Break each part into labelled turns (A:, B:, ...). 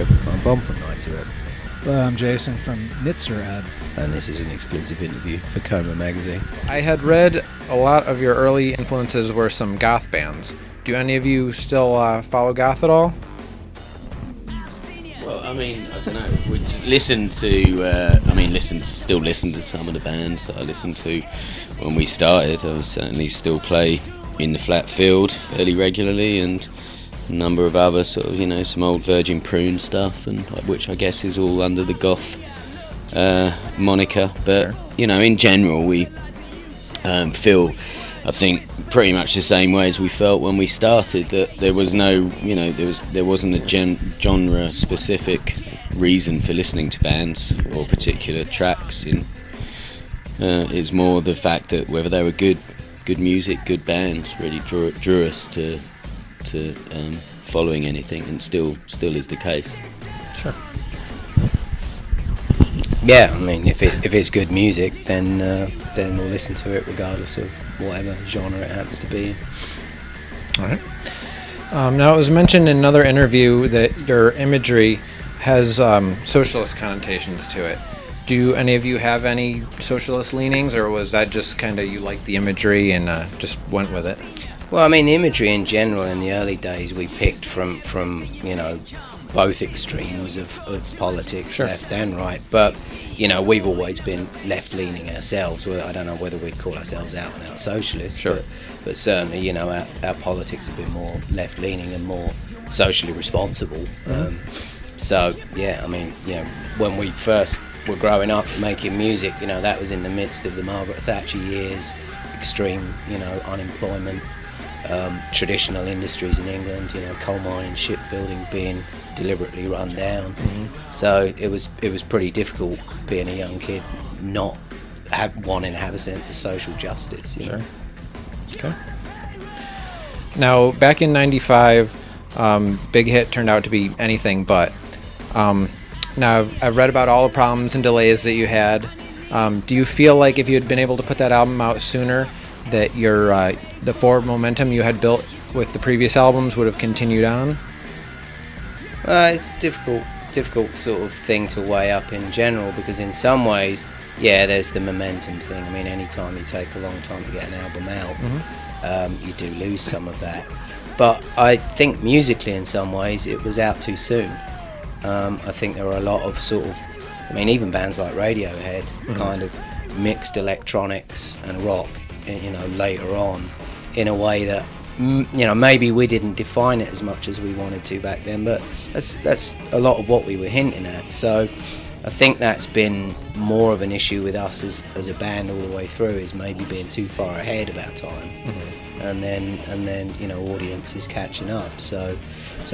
A: Ebb. I'm Bob from Nitzer Ebb.
B: I'm Jason from Nitzer Ebb.
A: And this is an exclusive interview for COMA Magazine.
C: I had read a lot of your early influences were some goth bands. Do any of you still follow goth at all?
D: Well, I mean, I don't know. We still listen to some of the bands that I listened to when we started. I certainly still play in the flat field fairly regularly, and a number of other sort of, some old Virgin Prune stuff, and which I guess is all under the goth moniker. But
C: Sure.
D: In general, we feel, I think, pretty much the same way as we felt when we started. That there was no, there wasn't a genre-specific reason for listening to bands or particular tracks. It's more the fact that whether they were good music, good bands, really drew us to following anything, and still is the case.
C: Sure.
A: Yeah, I mean, if it's good music, then we'll listen to it regardless of whatever genre it happens to be in.
C: All right. Now, it was mentioned in another interview that your imagery has socialist connotations to it. Do any of you have any socialist leanings, or was that just kind of you liked the imagery and just went with it?
A: Well, I mean, the imagery in general in the early days we picked from both extremes of politics,
C: Sure.
A: left and right. But we've always been left-leaning ourselves. Well, I don't know whether we'd call ourselves out-and-out socialists,
C: Sure.
A: but certainly our politics have been more left-leaning and more socially responsible. So yeah, I mean, when we first were growing up making music, that was in the midst of the Margaret Thatcher years, extreme unemployment, traditional industries in England, coal mining, shipbuilding being deliberately run down. So it was pretty difficult being a young kid not wanting to have a sense of social justice.
C: Sure. Okay. Now, back in '95, Big Hit turned out to be anything but. Now, I've read about all the problems and delays that you had. Do you feel like if you had been able to put that album out sooner, that the forward momentum you had built with the previous albums would have continued on?
A: It's difficult sort of thing to weigh up in general, because in some ways, there's the momentum thing. I mean, any time you take a long time to get an album out, you do lose some of that. But I think musically, in some ways, it was out too soon. I think there were a lot of even bands like Radiohead kind of mixed electronics and rock, later on, in a way that maybe we didn't define it as much as we wanted to back then, but that's a lot of what we were hinting at. So I think that's been more of an issue with us as a band all the way through, is maybe being too far ahead of our time, and then audiences catching up. So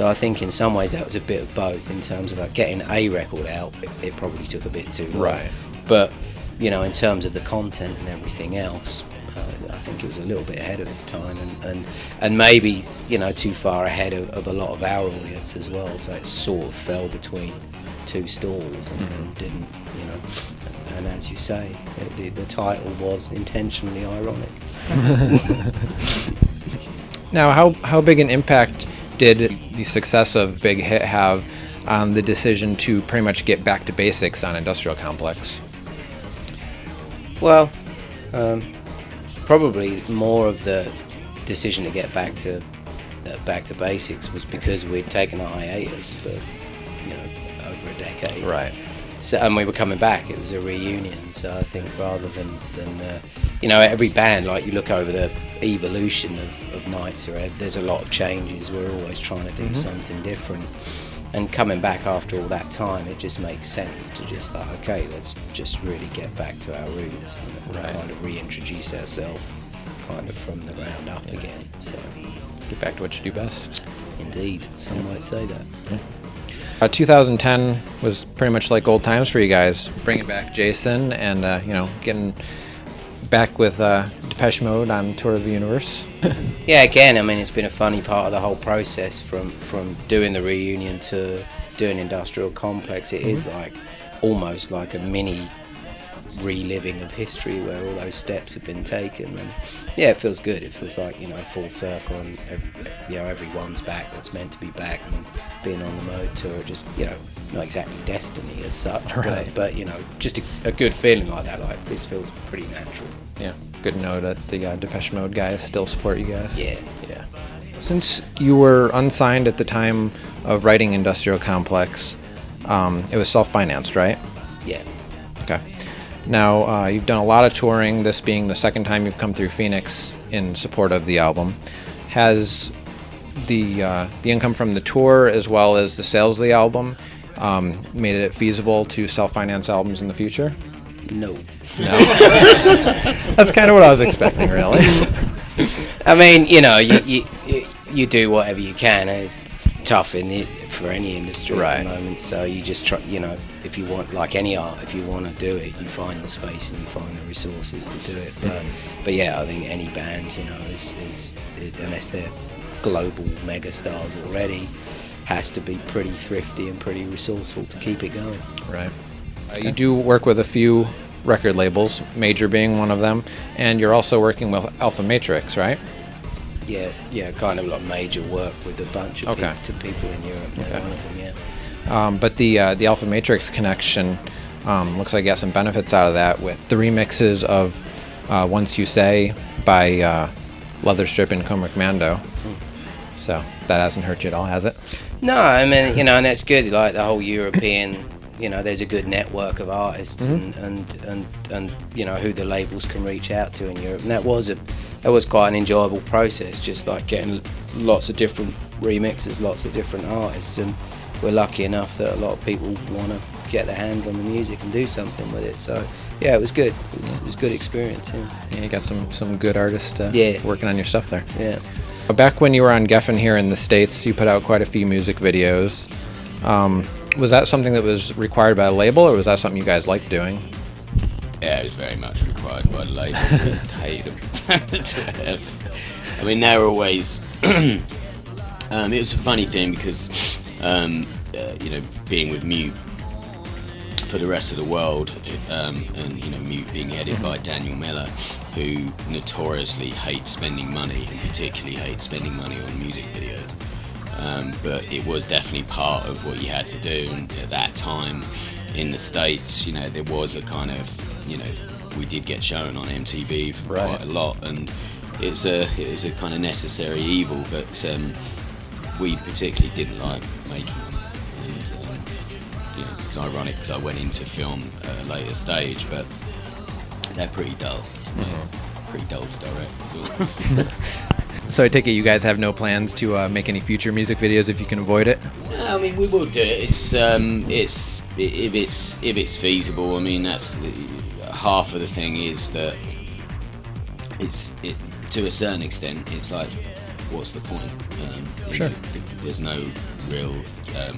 A: I think in some ways that was a bit of both. In terms of getting a record out, it probably took a bit too long.
C: Right.
A: But in terms of the content and everything else, I think it was a little bit ahead of its time, and maybe too far ahead of a lot of our audience as well. So it sort of fell between two stools and didn't, And as you say, the title was intentionally ironic.
C: Now, how big an impact did the success of Big Hit have on the decision to pretty much get back to basics on Industrial Complex?
A: Well, probably more of the decision to get back to basics was because we'd taken a hiatus for over a decade.
C: Right.
A: So, and we were coming back. It was a reunion. So I think rather than every band, like you look over the evolution of Nitzer Ebb, there's a lot of changes. We're always trying to do something different. And coming back after all that time, it just makes sense to just okay, let's just really get back to our roots and kind of reintroduce ourselves kind of from the ground up again. So
C: Get back to what you do best.
A: Indeed, some might say that.
C: 2010 was pretty much like old times for you guys, bringing back Jason and getting back with Depeche Mode on Tour of the Universe.
A: Yeah, again, I mean, it's been a funny part of the whole process from doing the reunion to doing Industrial Complex. It is like almost like a mini reliving of history where all those steps have been taken. And yeah, it feels good. It feels like, full circle, and everyone's back that's meant to be back, and being on the Mode tour, just, not exactly destiny as such,
C: Right.
A: but just a good feeling like that. Like, this feels pretty natural.
C: Yeah, good to know that the Depeche Mode guys still support you guys.
A: Yeah.
C: Since you were unsigned at the time of writing Industrial Complex, it was self-financed, right?
A: Yeah.
C: Okay. Now, you've done a lot of touring, this being the second time you've come through Phoenix in support of the album. Has the income from the tour, as well as the sales of the album, made it feasible to self-finance albums in the future?
A: No.
C: That's kind of what I was expecting, really.
A: I mean, you do whatever you can. It's tough for any industry at the moment. So you just try, if you want, like any art, if you want to do it, you find the space and you find the resources to do it. But yeah, I think any band, is unless they're global megastars already, has to be pretty thrifty and pretty resourceful to keep it going.
C: Right. You do work with a few record labels, Major being one of them, and you're also working with Alpha Matrix, right?
A: Yeah, kind of like Major work with a bunch of people in Europe. They're one of them, yeah.
C: But the Alpha Matrix connection looks like you got some benefits out of that with the remixes of Once You Say by Leatherstrip and Coma Commando. So that hasn't hurt you at all, has it?
A: No, I mean, and that's good. Like the whole European, there's a good network of artists and who the labels can reach out to in Europe. And that was quite an enjoyable process, just like getting lots of different remixes, lots of different artists, and we're lucky enough that a lot of people want to get their hands on the music and do something with it. So yeah, it was good. It was a good experience.
C: Yeah, you got some good artists working on your stuff there.
A: Yeah.
C: Back when you were on Geffen here in the States, you put out quite a few music videos. Was that something that was required by a label, or was that something you guys liked doing?
D: Yeah, it was very much required by the label. We paid them. I mean, they were always... it was a funny thing because, being with Mute for the rest of the world, and Mute being headed by Daniel Miller, who notoriously hates spending money, and particularly hates spending money on music videos. But it was definitely part of what you had to do, and at that time in the States, there was a kind of, we did get shown on MTV for quite a lot, and it was a kind of necessary evil, but we particularly didn't like making them. And, it's ironic because I went into film at a later stage, but they're pretty dull. Pretty dull to direct.
C: So I take it you guys have no plans to make any future music videos if you can avoid it?
D: I mean, we will do it. If it's feasible. I mean, that's half of the thing is that it to a certain extent. It's like, what's the point?
C: Sure.
D: There's no real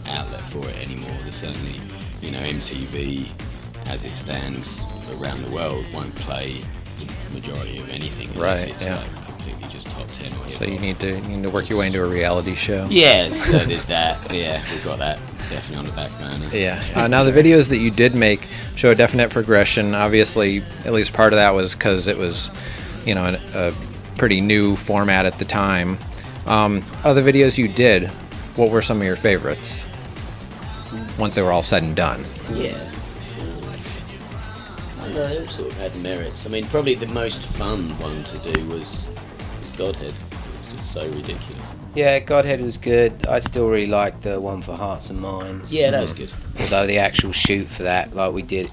D: outlet for it anymore. There's certainly, MTV as it stands around the world won't play the majority of anything. Unless it's like completely just top 10 or hip-hop.
C: So you need to work your way into a reality show.
D: Yeah, so there's that. Yeah, we've got that definitely on the back burner.
C: Yeah. Now the videos that you did make show a definite progression. Obviously, at least part of that was because it was, a pretty new format at the time. Of the videos you did, what were some of your favorites once they were all said and done?
D: Yeah. I don't know, they all sort of had merits. I mean, probably the most fun one to do was Godhead. It was just so ridiculous.
A: Yeah, Godhead was good. I still really liked the one for Hearts and Minds.
D: Yeah, that was good.
A: Although the actual shoot for that, like we did,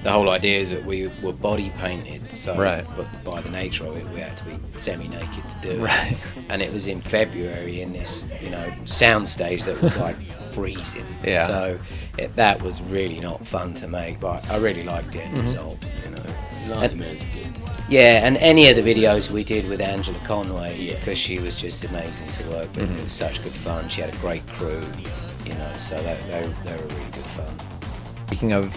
A: the whole idea is that we were body painted, so but by the nature of it, we had to be semi-naked to do it.
C: Right.
A: And it was in February in this, sound stage that was like freezing.
C: Yeah.
A: So that was really not fun to make, but I really liked the end result.
D: Lightning Man's good.
A: Yeah, and any of the videos we did with Angela Conway, because she was just amazing to work with. It was such good fun. She had a great crew, so they were really good fun.
C: Speaking of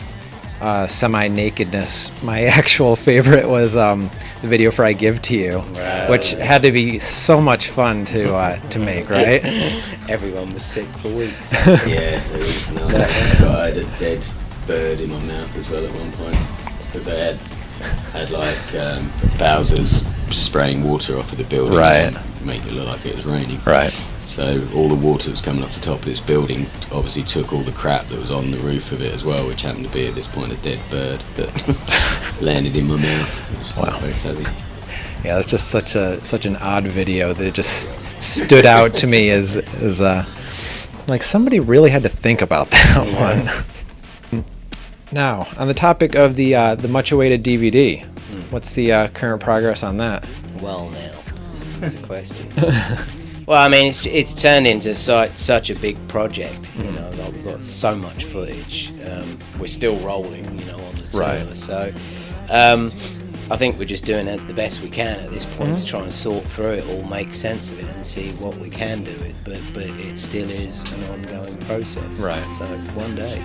C: semi-nakedness, my actual favorite was the video for I Give to You, which had to be so much fun to make, right?
A: Everyone was sick for weeks.
D: Yeah, it was nuts. I had a dead bird in my mouth as well at one point. because they had like Bowser's spraying water off of the building,
C: Right.
D: to make it look like it was raining.
C: Right.
D: So all the water that was coming off the top of this building obviously took all the crap that was on the roof of it as well, which happened to be at this point a dead bird that landed in my mouth.
C: Wow.
D: Very fuzzy.
C: Yeah, that's just such an odd video that it just stood out to me as like somebody really had to think about that one. Now, on the topic of the much awaited DVD, what's the current progress on that?
A: Well, now that's a question. Well, I mean, it's turned into such a big project. You know, like we've got so much footage. We're still rolling, you know, on the tour.
C: Right.
A: So, I think we're just doing the best we can at this point to try and sort through it all, make sense of it, and see what we can do with. But it still is an ongoing process.
C: Right.
A: So one day.